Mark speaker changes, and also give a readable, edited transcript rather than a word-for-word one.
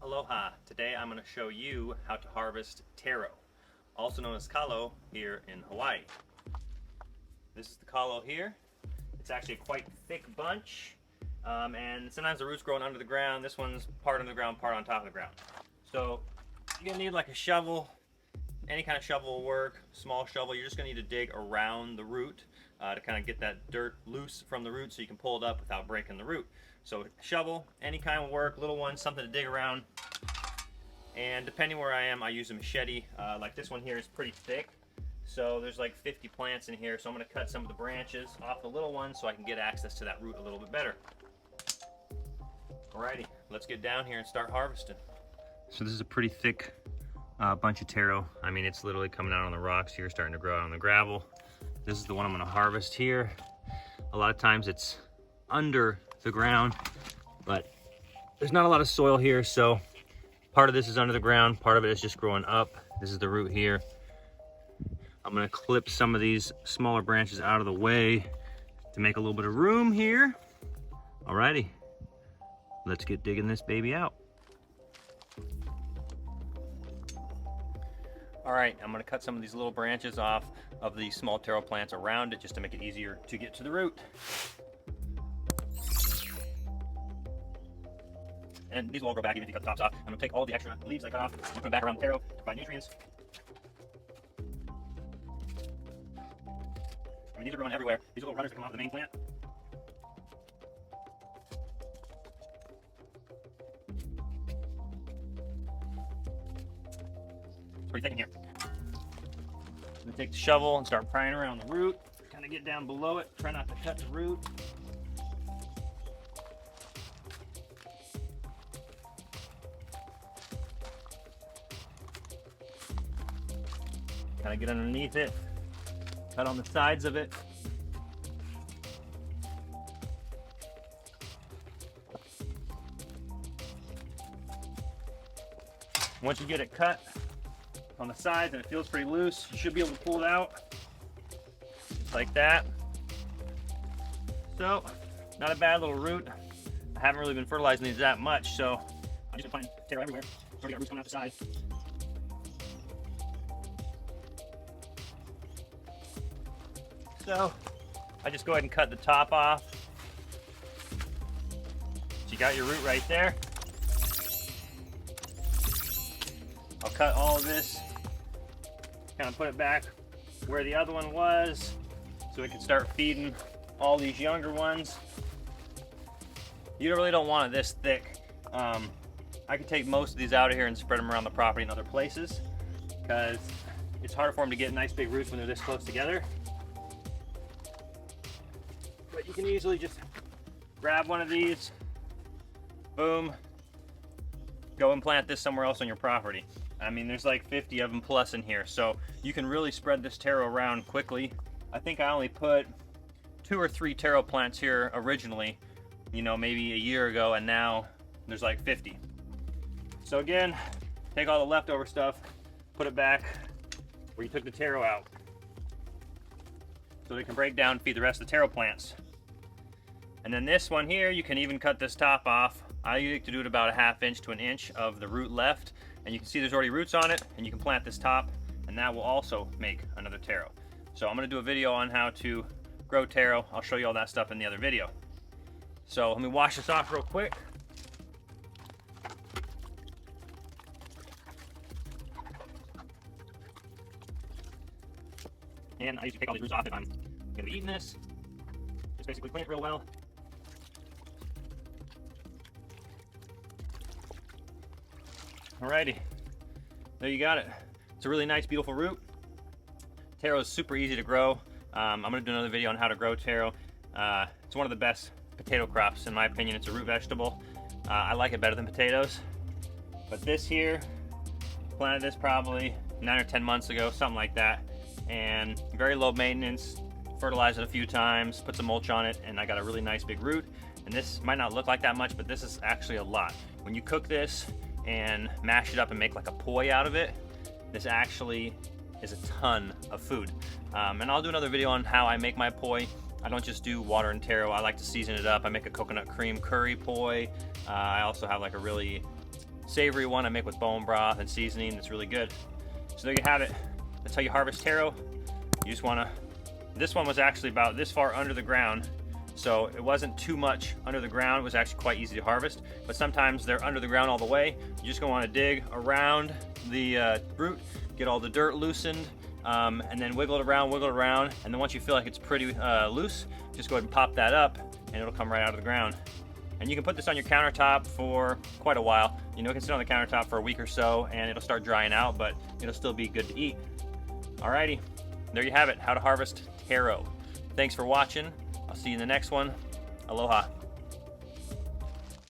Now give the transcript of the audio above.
Speaker 1: Aloha! Today I'm going to show you how to harvest taro, also known as Kalo here in Hawaii. This is the Kalo here. It's actually a quite thick bunch, and sometimes the roots growing under the ground. This one's part under the ground, part on top of the ground. So you're going to need like a shovel. Any kind of shovel will work, small shovel. You're just going to need to dig around the root to kind of get that dirt loose from the root so you can pull it up without breaking the root. So shovel, any kind will work, little one, something to dig around. And depending where I am, I use a machete. Like this one here is pretty thick. So there's like 50 plants in here. So I'm going to cut some of the branches off the little ones so I can get access to that root a little bit better. Alrighty, let's get down here and start harvesting. So this is a pretty thick bunch of taro. I mean, it's literally coming out on the rocks here, starting to grow out on the gravel. This is the one I'm going to harvest here. A lot of times it's under the ground, but there's not a lot of soil here, so part of this is under the ground, part of it is just growing up. This is the root here. I'm going to clip some of these smaller branches out of the way to make a little bit of room here. Alrighty, let's get digging this baby out. Alright, I'm going to cut some of these little branches off of the small taro plants around it just to make it easier to get to the root. And these will all grow back even if you cut the tops off. I'm going to take all the extra leaves I cut off and put them back around the taro to provide nutrients. I mean, these are growing everywhere. These are little runners that come off the main plant. It's pretty thick in here. I'm going to take the shovel and start prying around the root. Kind of get down below it. Try not to cut the root. Kind of get underneath it, cut on the sides of it. Once you get it cut on the sides and it feels pretty loose, you should be able to pull it out just like that. So, not a bad little root. I haven't really been fertilizing these that much, so I'm just gonna find taro everywhere. Already got roots coming out the side. So I just go ahead and cut the top off. So you got your root right there. I'll cut all of this, kind of put it back where the other one was so we can start feeding all these younger ones. You really don't want it this thick. I could take most of these out of here and spread them around the property in other places because it's hard for them to get nice big roots when they're this close together. But you can easily just grab one of these, boom, go and plant this somewhere else on your property. I mean, there's like 50 of them plus in here, so you can really spread this taro around quickly. I think I only put 2 or 3 taro plants here originally, you know, maybe a year ago, and now there's like 50. So again, take all the leftover stuff, put it back where you took the taro out, so they can break down and feed the rest of the taro plants. And then this one here, you can even cut this top off. I like to do it about a 1/2 inch to 1 inch of the root left, and you can see there's already roots on it, and you can plant this top, and that will also make another taro. So I'm gonna do a video on how to grow taro. I'll show you all that stuff in the other video. So let me wash this off real quick. And I usually take all these roots off if I'm gonna be eating this. Just basically clean it real well. Alrighty, there you got it. It's a really nice, beautiful root. Taro is super easy to grow. I'm gonna do another video on how to grow taro. It's one of the best potato crops, in my opinion. It's a root vegetable. I like it better than potatoes. But this here, planted this probably 9 or 10 months ago, something like that. And very low maintenance, fertilize it a few times, put some mulch on it, and I got a really nice big root. And this might not look like that much, but this is actually a lot. When you cook this and mash it up and make like a poi out of it, this actually is a ton of food. And I'll do another video on how I make my poi. I don't just do water and taro. I like to season it up. I make a coconut cream curry poi. I also have like a really savory one I make with bone broth and seasoning. That's really good. So there you have it. That's how you harvest taro. You just want to, this one was actually about this far under the ground, so it wasn't too much under the ground. It was actually quite easy to harvest, but sometimes they're under the ground all the way. You're just going to want to dig around the root, get all the dirt loosened, and then wiggle it around, and then once you feel like it's pretty loose, just go ahead and pop that up, and it'll come right out of the ground. And you can put this on your countertop for quite a while. You know, it can sit on the countertop for a week or so, and it'll start drying out, but it'll still be good to eat. Alrighty, there you have it, how to harvest taro. Thanks for watching. I'll see you in the next one. Aloha.